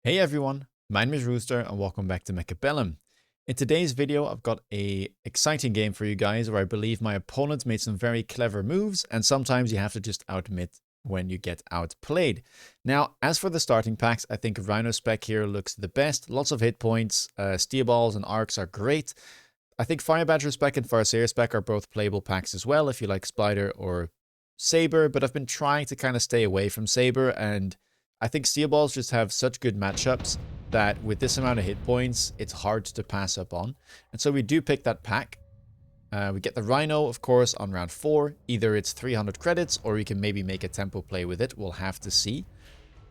Hey everyone, my name is Rooster and welcome back to Mechabellum. In today's video, I've got a exciting game for you guys where I believe my opponent made some very clever moves, and sometimes you have to just admit when you get outplayed. Now, as for the starting packs, I think Rhino spec here looks the best. Lots of hit points, steel balls and arcs are great. I think Fire Badger spec and Seer spec are both playable packs as well if you like Spider or Saber, but I've been trying to kind of stay away from Saber, and I think steel balls just have such good matchups that with this amount of hit points, it's hard to pass up on. And so we do pick that pack. We get the Rhino, of course, on round 4. Either it's 300 credits or we can maybe make a tempo play with it. We'll have to see.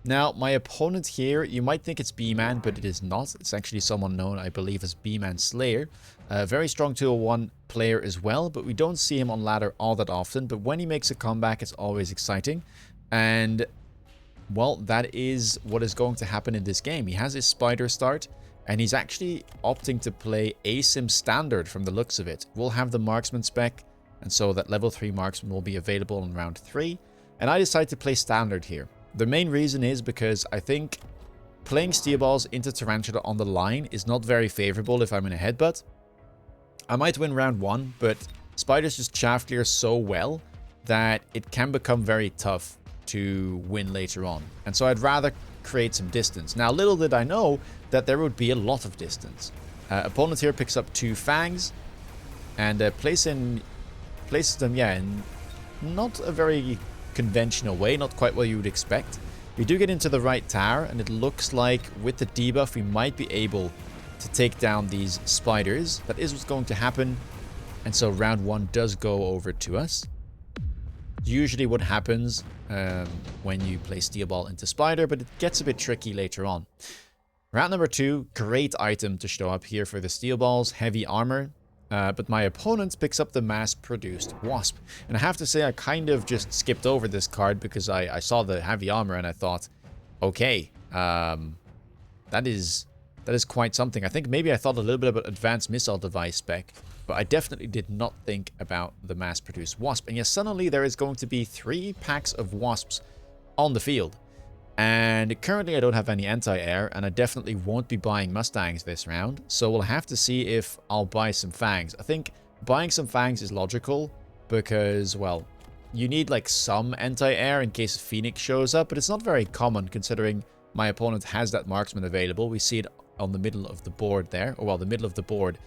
Now, my opponent here, you might think it's B-Man, but it is not. It's actually someone known, I believe, as B-Man Slayer. A very strong 201 player as well, but we don't see him on ladder all that often. But when he makes a comeback, it's always exciting. And well, that is what is going to happen in this game. He has his Spider start, and he's actually opting to play ASIM Standard from the looks of it. We'll have the Marksman spec, and so that level 3 Marksman will be available in round 3. And I decided to play Standard here. The main reason is because I think playing Steel Balls into Tarantula on the line is not very favorable if I'm in a headbutt. I might win round 1, but Spiders just chaff clear so well that it can become very tough to win later on. And so I'd rather create some distance. Now, little did I know that there would be a lot of distance. Opponent here picks up 2 Fangs and places them, in not a very conventional way, not quite what you would expect. We do get into the right tower, and it looks like with the debuff, we might be able to take down these spiders. That is what's going to happen. And so round 1 does go over to us. Usually what happens when you play Steel Ball into Spider, but it gets a bit tricky later on. Round number 2, great item to show up here for the Steel Balls, heavy armor. But my opponent picks up the mass-produced wasp. And I have to say I kind of just skipped over this card because I saw the heavy armor and I thought, okay, that is quite something. I think maybe I thought a little bit about advanced missile device spec, but I definitely did not think about the mass-produced wasp. And yes, suddenly there is going to be 3 packs of wasps on the field. And currently I don't have any anti-air, and I definitely won't be buying Mustangs this round. So we'll have to see if I'll buy some Fangs. I think buying some Fangs is logical because, well, you need like some anti-air in case Phoenix shows up, but it's not very common considering my opponent has that Marksman available. We see it on the middle of the board there, or well, the middle of the board.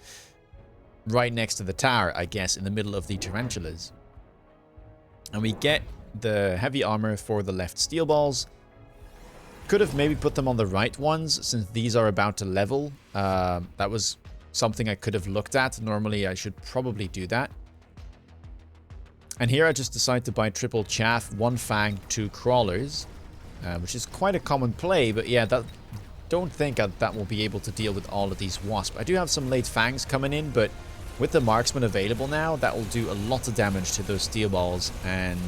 Right next to the tower, I guess, in the middle of the Tarantulas. And we get the heavy armor for the left Steel Balls. Could have maybe put them on the right ones, since these are about to level. That was something I could have looked at. Normally, I should probably do that. And here I just decide to buy triple chaff, 1 Fang, 2 Crawlers. Which is quite a common play, but yeah, don't think that will be able to deal with all of these wasps. I do have some late Fangs coming in, but with the Marksman available now, that will do a lot of damage to those Steel Balls. And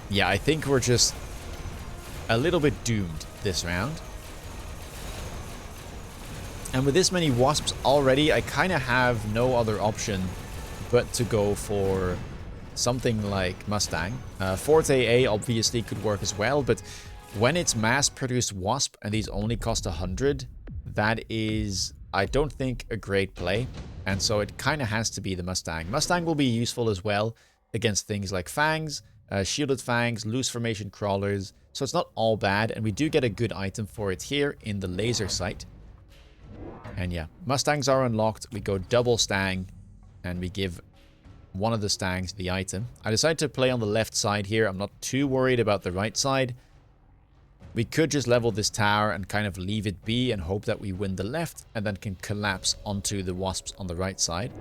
yeah, I think we're just a little bit doomed this round. And with this many wasps already, I kind of have no other option but to go for something like Mustang. Forte A obviously could work as well, but when it's mass-produced wasp and these only cost 100, that is, I don't think, a great play. And so it kind of has to be the Mustang. Mustang will be useful as well against things like Fangs, shielded Fangs, loose formation Crawlers. So it's not all bad, and we do get a good item for it here in the laser sight. And yeah, Mustangs are unlocked. We go double Stang, and we give one of the Stangs the item. I decided to play on the left side here. I'm not too worried about the right side. We could just level this tower and kind of leave it be and hope that we win the left and then can collapse onto the wasps on the right side.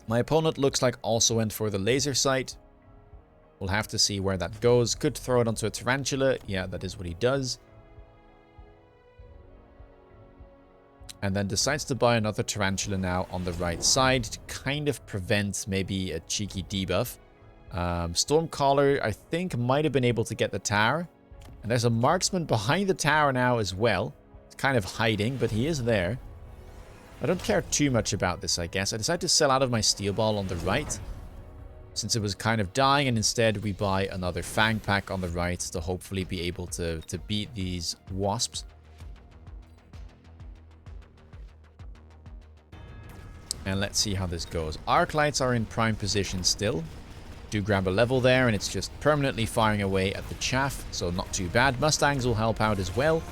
My opponent looks like also went for the laser sight. We'll have to see where that goes. Could throw it onto a Tarantula. Yeah, that is what he does. And then decides to buy another Tarantula now on the right side to kind of prevent maybe a cheeky debuff. Stormcaller, I think, might have been able to get the tower. And there's a Marksman behind the tower now as well. It's kind of hiding, but he is there. I don't care too much about this, I guess. I decided to sell out of my Steel Ball on the right. since it was kind of dying, and instead we buy another Fang pack on the right to hopefully be able to beat these wasps. And let's see how this goes. Arc lights are in prime position still. Do grab a level there, and it's just permanently firing away at the chaff, so not too bad. Mustangs will help out as well.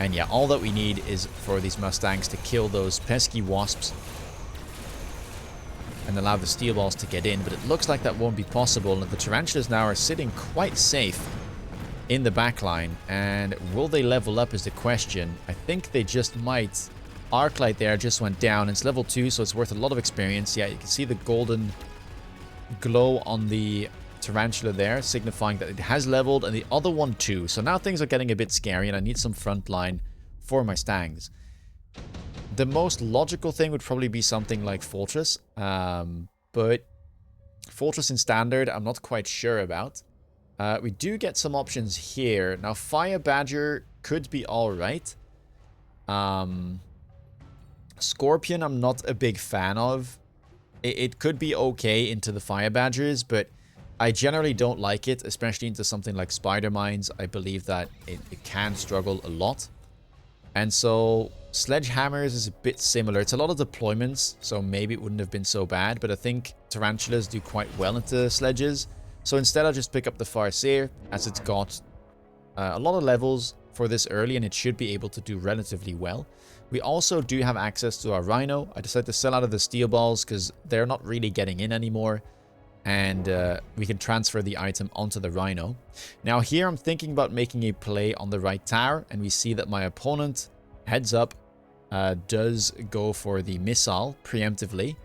And yeah, all that we need is for these Mustangs to kill those pesky wasps and allow the steel balls to get in, but it looks like that won't be possible, and the tarantulas now are sitting quite safe in the back line. And will they level up is the question. I think they just might. Arclight there just went down. It's level 2, so it's worth a lot of experience. Yeah, you can see the golden glow on the tarantula there, signifying that it has leveled, and the other one too. So now things are getting a bit scary, and I need some front line for my Stangs. The most logical thing would probably be something like Fortress, but Fortress in Standard I'm not quite sure about. We do get some options here. Now Fire Badger could be alright. Scorpion I'm not a big fan of. It could be okay into the Fire Badgers, but I generally don't like it, especially into something like Spider Mines. I believe that it can struggle a lot. And so Sledgehammers is a bit similar. It's a lot of deployments, so maybe it wouldn't have been so bad, but I think Tarantulas do quite well into Sledges. So instead I'll just pick up the Farseer, as it's got a lot of levels for this early, and it should be able to do relatively well. We also do have access to our Rhino. I decided to sell out of the steel balls because they're not really getting in anymore. And we can transfer the item onto the Rhino. Now here I'm thinking about making a play on the right tower. And we see that my opponent, heads up, does go for the missile preemptively.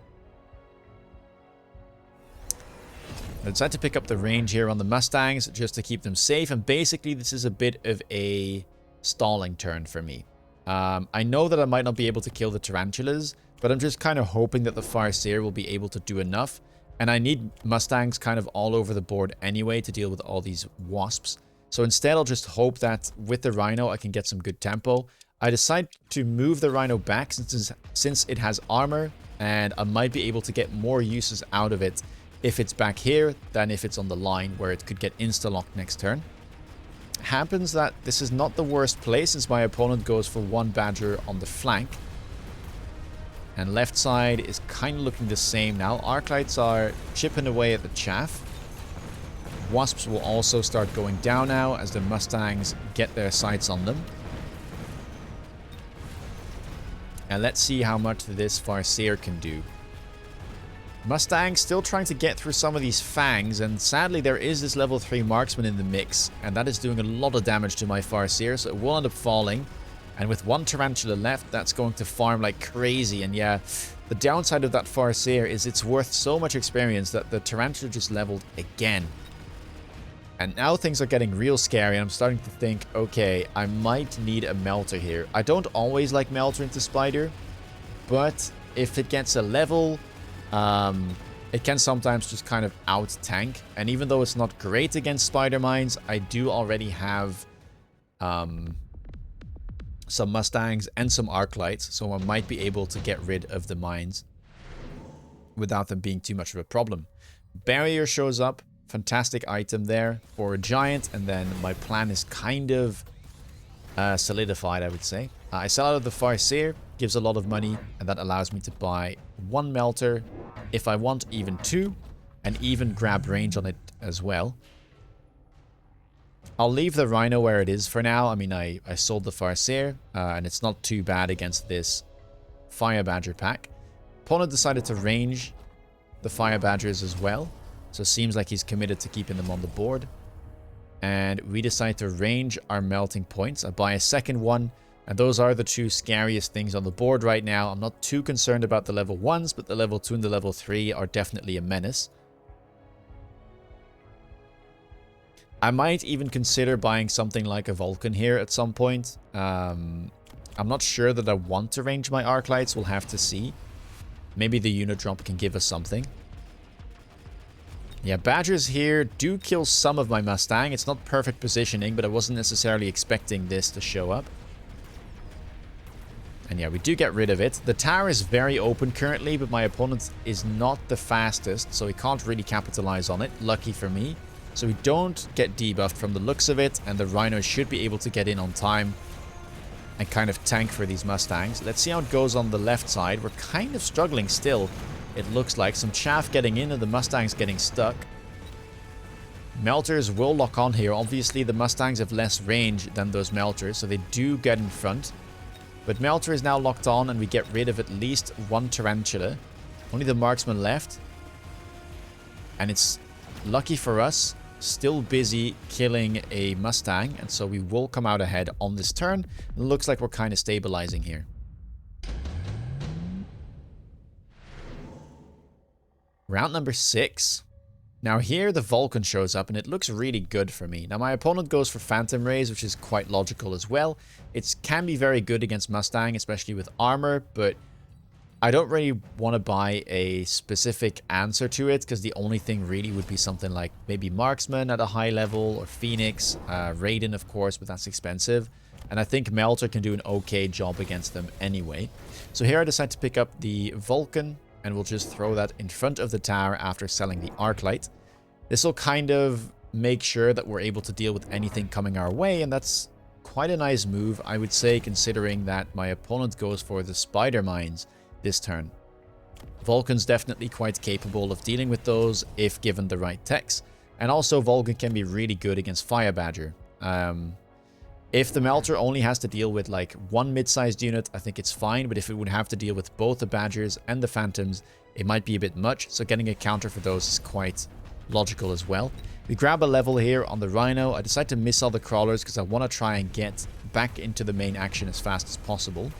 I decided to pick up the range here on the Mustangs just to keep them safe. And basically this is a bit of a stalling turn for me. I know that I might not be able to kill the tarantulas, but I'm just kind of hoping that the Farseer will be able to do enough. And I need Mustangs kind of all over the board anyway to deal with all these wasps. So instead I'll just hope that with the Rhino I can get some good tempo. I decide to move the Rhino back since it has armor, and I might be able to get more uses out of it if it's back here than if it's on the line where it could get insta-locked next turn. Happens that this is not the worst play since my opponent goes for one Badger on the flank. And left side is kind of looking the same now. Arclights are chipping away at the chaff. Wasps will also start going down now as the Mustangs get their sights on them. And let's see how much this Farseer can do. Mustang still trying to get through some of these fangs, and sadly there is this level 3 marksman in the mix, and that is doing a lot of damage to my Farseer, so it will end up falling. And with one tarantula left, that's going to farm like crazy. And yeah, the downside of that Farseer is it's worth so much experience that the tarantula just leveled again. And now things are getting real scary, and I'm starting to think, okay, I might need a Melter here. I don't always like Melter into Spider, but if it gets a level, it can sometimes just kind of out-tank. And even though it's not great against Spider Mines, I do already have some Mustangs and some Arclights, so I might be able to get rid of the mines without them being too much of a problem. Barrier shows up. Fantastic item there for a giant, and then my plan is kind of solidified, I would say. I sell out of the Farseer, gives a lot of money, and that allows me to buy one Melter, if I want even two, and even grab range on it as well. I'll leave the Rhino where it is for now. I mean, I sold the Farseer, and it's not too bad against this Fire Badger pack. Opponent decided to range the Fire Badgers as well. So it seems like he's committed to keeping them on the board. And we decide to range our melting points. I buy a second one. And those are the two scariest things on the board right now. I'm not too concerned about the level 1s, but the level 2 and the level 3 are definitely a menace. I might even consider buying something like a Vulcan here at some point. I'm not sure that I want to range my Arclights. We'll have to see. Maybe the unit drop can give us something. Yeah, Badgers here do kill some of my Mustang. It's not perfect positioning, but I wasn't necessarily expecting this to show up. And yeah, we do get rid of it. The tower is very open currently, but my opponent is not the fastest, so he can't really capitalize on it. Lucky for me. So we don't get debuffed from the looks of it, and the Rhino should be able to get in on time and kind of tank for these Mustangs. Let's see how it goes on the left side. We're kind of struggling still, it looks like. Some chaff getting in and the Mustangs getting stuck. Melters will lock on here. Obviously, the Mustangs have less range than those Melters, so they do get in front. But Melter is now locked on, and we get rid of at least one Tarantula. Only the Marksman left. And it's lucky for us, still busy killing a Mustang, and so we will come out ahead on this turn. It looks like we're kind of stabilizing here. Round number 6. Now here the Vulcan shows up and it looks really good for me. Now my opponent goes for Phantom Rays, which is quite logical as well. It can be very good against Mustang, especially with armor, but I don't really want to buy a specific answer to it, because the only thing really would be something like maybe Marksman at a high level, or Phoenix, Raiden of course, but that's expensive. And I think Melter can do an okay job against them anyway. So here I decide to pick up the Vulcan, and we'll just throw that in front of the tower after selling the Arclight. This will kind of make sure that we're able to deal with anything coming our way, and that's quite a nice move, I would say, considering that my opponent goes for the Spider Mines this turn. Vulcan's definitely quite capable of dealing with those if given the right techs, and also Vulcan can be really good against Fire Badger. If the Melter only has to deal with like one mid-sized unit, I think it's fine, but if it would have to deal with both the Badgers and the Phantoms, it might be a bit much, so getting a counter for those is quite logical as well. We grab a level here on the Rhino. I decide to miss all the crawlers because I want to try and get back into the main action as fast as possible.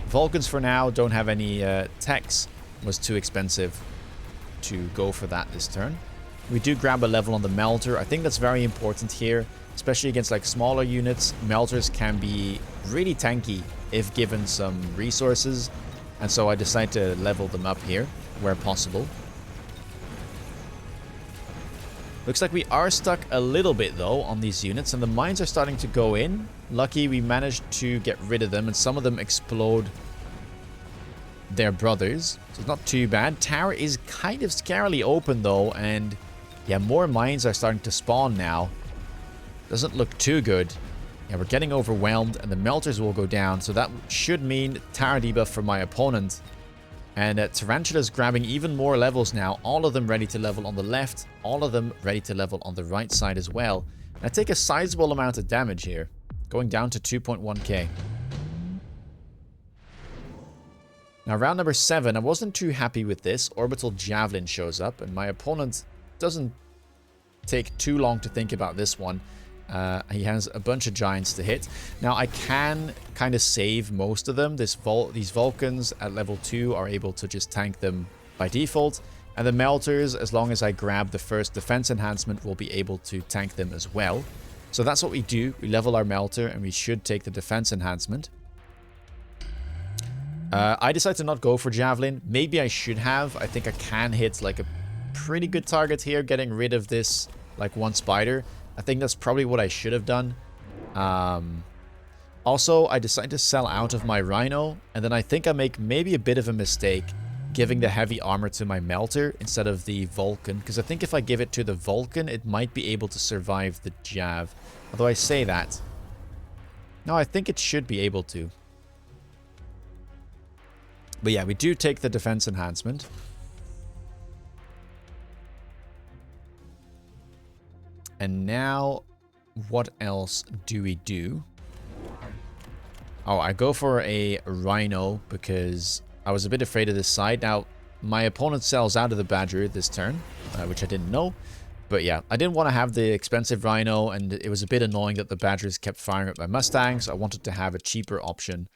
Vulcans for now don't have any techs. Was too expensive to go for that this turn. We do grab a level on the Melter. I think that's very important here, especially against like smaller units. Melters can be really tanky if given some resources, and so I decide to level them up here where possible. Looks like we are stuck a little bit though on these units, and the mines are starting to go in. Lucky we managed to get rid of them, and some of them explode their brothers, so it's not too bad. Tower is kind of scarily open though, and yeah, more mines are starting to spawn now. Doesn't look too good. Yeah, we're getting overwhelmed, and the Melters will go down, so that should mean tower debuff for my opponent. And Tarantula's grabbing even more levels now, all of them ready to level on the left, all of them ready to level on the right side as well. And I take a sizable amount of damage here, going down to 2.1k. Now round number 7, I wasn't too happy with this. Orbital Javelin shows up, and my opponent doesn't take too long to think about this one. He has a bunch of giants to hit. Now I can kind of save most of them. These Vulcans at level 2 are able to just tank them by default. And the Melters, as long as I grab the first defense enhancement, will be able to tank them as well. So that's what we do. We level our Melter, and we should take the defense enhancement. I decide to not go for Javelin. Maybe I should have. I think I can hit like a pretty good target here, getting rid of this like one spider. I think that's probably what I should have done. Also, I decide to sell out of my Rhino, and then I think I make maybe a bit of a mistake giving the heavy armor to my Melter instead of the Vulcan, because I think if I give it to the Vulcan, it might be able to survive the Jav. Although I say that. No, I think it should be able to. But yeah, we do take the defense enhancement. And now, what else do we do? Oh, I go for a Rhino because I was a bit afraid of this side. Now, my opponent sells out of the Badger this turn, which I didn't know. But yeah, I didn't want to have the expensive Rhino, and it was a bit annoying that the Badgers kept firing at my Mustangs. I wanted to have a cheaper option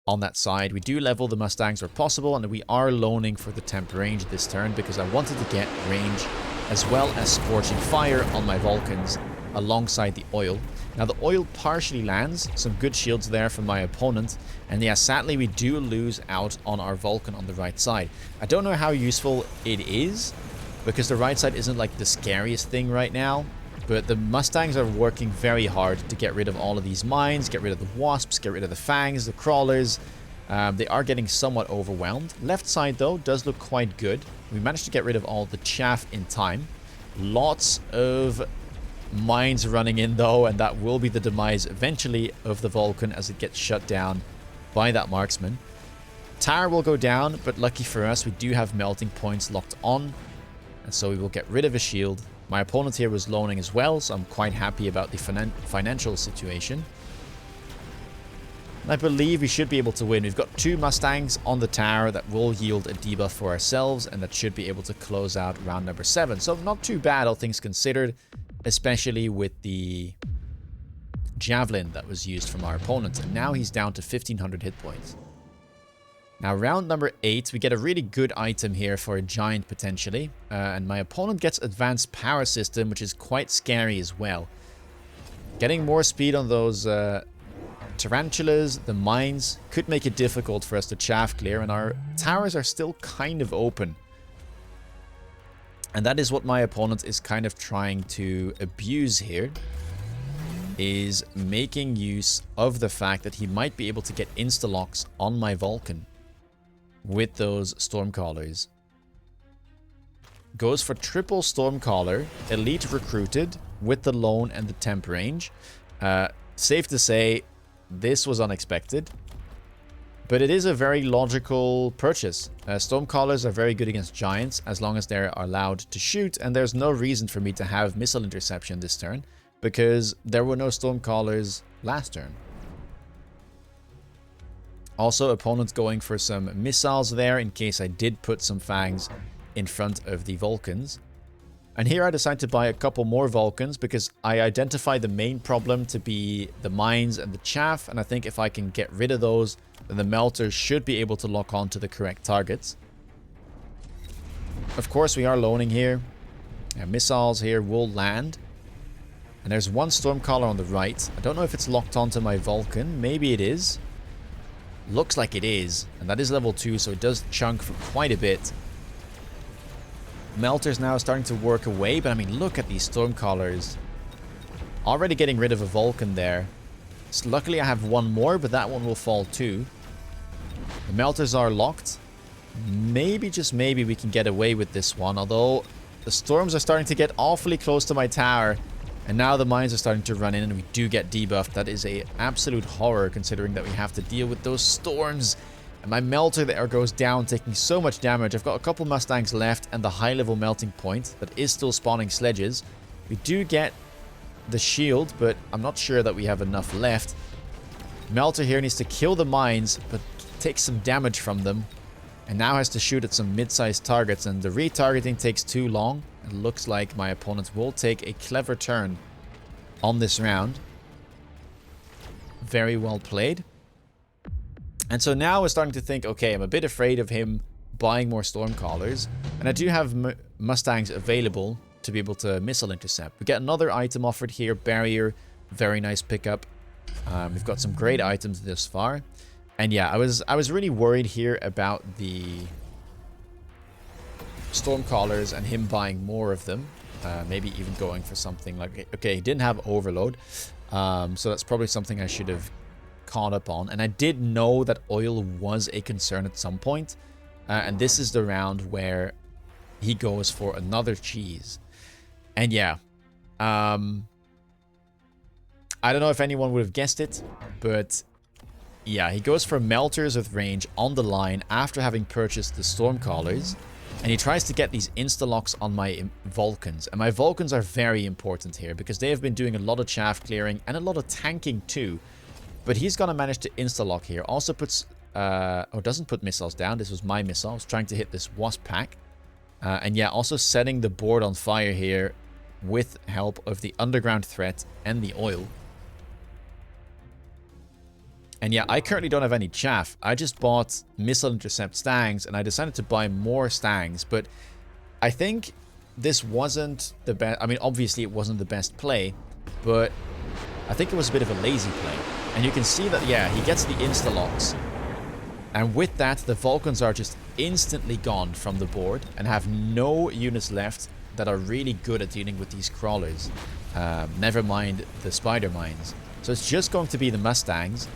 on that side. We do level the Mustangs where possible, and we are loaning for the temp range this turn because I wanted to get range as well as Scorching Fire on my Vulcans alongside the oil. Now the oil partially lands, some good shields there from my opponent, and yeah, sadly we do lose out on our Vulcan on the right side. I don't know how useful it is, because the right side isn't like the scariest thing right now. But the Mustangs are working very hard to get rid of all of these mines, get rid of the wasps, get rid of the fangs, the crawlers. They are getting somewhat overwhelmed. Left side, though, does look quite good. We managed to get rid of all the chaff in time. Lots of mines running in, though, and that will be the demise eventually of the Vulcan as it gets shut down by that marksman. Tower will go down, but lucky for us, we do have melting points locked on, and so we will get rid of a shield. My opponent here was loaning as well, so I'm quite happy about the financial situation. And I believe we should be able to win. We've got 2 Mustangs on the tower that will yield a debuff for ourselves, and that should be able to close out round number 7. So not too bad, all things considered, especially with the javelin that was used from our opponent. And now he's down to 1500 hit points. Now, round number 8, we get a really good item here for a giant, potentially. And my opponent gets advanced power system, which is quite scary as well. Getting more speed on those tarantulas, the mines, could make it difficult for us to chaff clear. And our towers are still kind of open. And that is what my opponent is kind of trying to abuse here. Is making use of the fact that he might be able to get insta-locks on my Vulcan with those Stormcallers. Goes for triple Stormcaller, elite recruited with the Lone and the Temp range. Safe to say, this was unexpected. But it is a very logical purchase. Stormcallers are very good against giants as long as they're allowed to shoot, and there's no reason for me to have missile interception this turn because there were no Stormcallers last turn. Also, opponents going for some missiles there in case I did put some fangs in front of the Vulcans. And here I decided to buy a couple more Vulcans because I identify the main problem to be the mines and the chaff, and I think if I can get rid of those, then the melters should be able to lock on to the correct targets. Of course, we are loaning here. Missiles here will land. And there's one Stormcaller on the right. I don't know if it's locked onto my Vulcan. Maybe it is. Looks like it is. And that is level 2, so it does chunk for quite a bit. Melter's now starting to work away, but I mean, look at these Stormcallers. Already getting rid of a Vulcan there. So luckily I have one more, but that one will fall too. The Melters are locked. Maybe, just maybe, we can get away with this one, although the storms are starting to get awfully close to my tower. And now the mines are starting to run in and we do get debuffed. That is a absolute horror considering that we have to deal with those storms. And my melter there goes down, taking so much damage. I've got a couple Mustangs left and the high level melting point that is still spawning sledges. We do get the shield, but I'm not sure that we have enough left. Melter here needs to kill the mines, but takes some damage from them. And now has to shoot at some mid-sized targets, and the retargeting takes too long. It looks like my opponent will take a clever turn on this round. Very well played. And so now we're starting to think, okay, I'm a bit afraid of him buying more Stormcallers. And I do have Mustangs available to be able to missile intercept. We get another item offered here, Barrier. Very nice pickup. We've got some great items this far. And yeah, I was really worried here about the Stormcallers and him buying more of them. Maybe even going for something like... Okay, he didn't have Overload. So that's probably something I should have caught up on. And I did know that oil was a concern at some point. And this is the round where he goes for another cheese. And yeah. I don't know if anyone would have guessed it, but... yeah, he goes for melters with range on the line after having purchased the Stormcallers. And he tries to get these insta-locks on my Vulcans. And my Vulcans are very important here because they have been doing a lot of chaff clearing and a lot of tanking too. But he's going to manage to insta-lock here. Also puts... doesn't put missiles down. This was my missile. I was trying to hit this wasp pack. And yeah, also setting the board on fire here with help of the underground threat and the oil. And yeah, I currently don't have any chaff. I just bought missile intercept stangs and I decided to buy more stangs. But I think this wasn't the best. I mean, obviously it wasn't the best play, but I think it was a bit of a lazy play. And you can see that, yeah, he gets the insta-locks. And with that, the Vulcans are just instantly gone from the board and have no units left that are really good at dealing with these crawlers. Never mind the spider mines. So it's just going to be the Mustangs.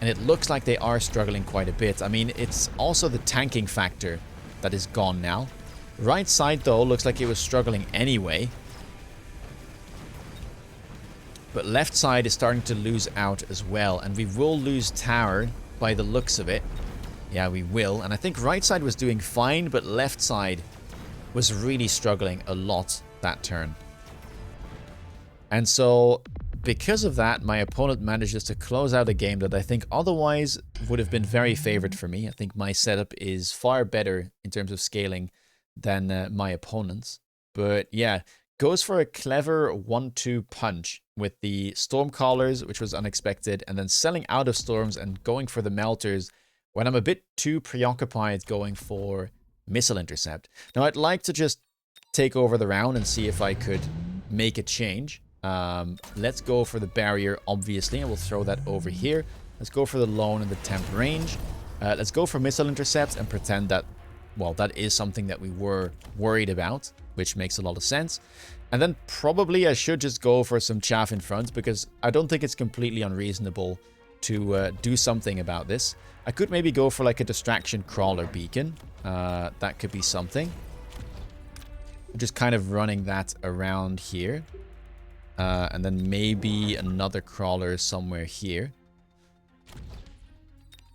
And it looks like they are struggling quite a bit. I mean, it's also the tanking factor that is gone now. Right side, though, looks like it was struggling anyway. But left side is starting to lose out as well. And we will lose tower by the looks of it. Yeah, we will. And I think right side was doing fine, but left side was really struggling a lot that turn. And so, because of that, my opponent manages to close out a game that I think otherwise would have been very favored for me. I think my setup is far better in terms of scaling than my opponent's. But yeah, goes for a clever 1-2 punch with the Stormcallers, which was unexpected, and then selling out of Storms and going for the Melters when I'm a bit too preoccupied going for Missile Intercept. Now, I'd like to just take over the round and see if I could make a change. Let's go for the barrier, obviously, and we'll throw that over here. Let's go for the lone and the temp range. Let's go for Missile Intercept and pretend that, well, that is something that we were worried about, which makes a lot of sense. And then probably I should just go for some chaff in front, because I don't think it's completely unreasonable to do something about this. I could maybe go for like a distraction crawler beacon. That could be something. Just kind of running that around here. And then maybe another crawler somewhere here.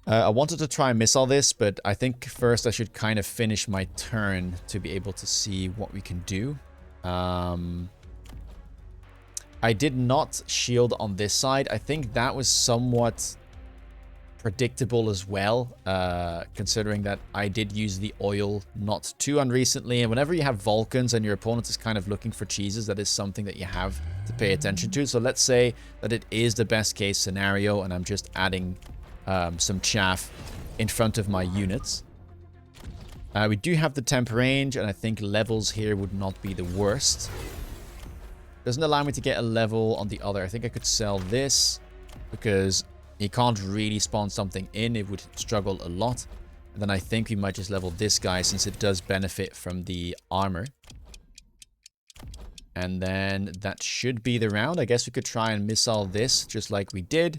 I wanted to try and miss all this, but I think first I should kind of finish my turn to be able to see what we can do. I did not shield on this side. I think that was somewhat predictable as well, considering that I did use the oil not too unrecently. And whenever you have Vulcans and your opponent is kind of looking for cheeses, that is something that you have to pay attention to. So let's say that it is the best case scenario and I'm just adding some chaff in front of my units. We do have the temp range, and I think levels here would not be the worst. Doesn't allow me to get a level on the other. I think I could sell this because you can't really spawn something in. It would struggle a lot. And then I think we might just level this guy since it does benefit from the armor. And then that should be the round. I guess we could try and missile this just like we did.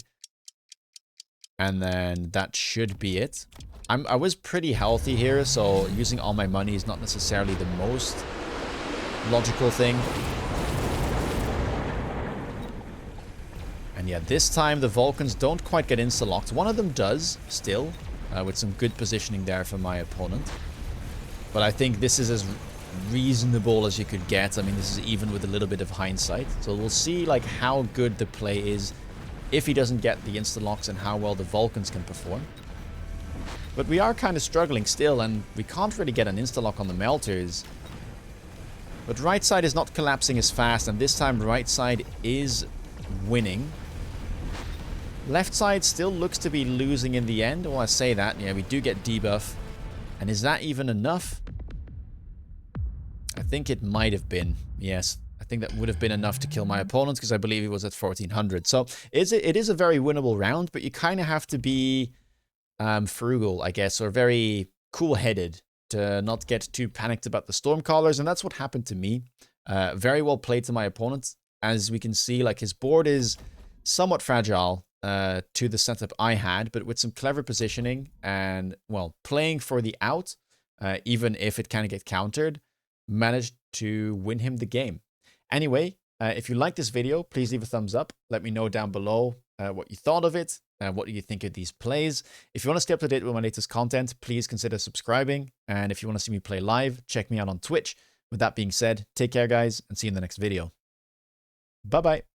And then that should be it. I was pretty healthy here, so using all my money is not necessarily the most logical thing. And yeah, this time the Vulcans don't quite get insta-locked. One of them does, still, with some good positioning there for my opponent. But I think this is as reasonable as you could get. I mean, this is even with a little bit of hindsight. So we'll see like how good the play is if he doesn't get the insta-locks and how well the Vulcans can perform. But we are kind of struggling still, and we can't really get an insta-lock on the Melters. But right side is not collapsing as fast, and this time right side is winning. Left side still looks to be losing in the end. Well, I say that. Yeah, we do get debuff. And is that even enough? I think it might have been. Yes, I think that would have been enough to kill my opponent because I believe he was at 1400. So it is a very winnable round, but you kind of have to be frugal, I guess, or very cool-headed to not get too panicked about the Stormcallers. And that's what happened to me. Very well played to my opponent. As we can see, like his board is somewhat fragile to the setup I had, but with some clever positioning and, well, playing for the out, even if it kind of get countered, managed to win him the game. Anyway, if you like this video, please leave a thumbs up. Let me know down below what you thought of it. What do you think of these plays? If you want to stay up to date with my latest content, please consider subscribing. And if you want to see me play live, check me out on Twitch. With that being said, take care, guys, and see you in the next video. Bye-bye.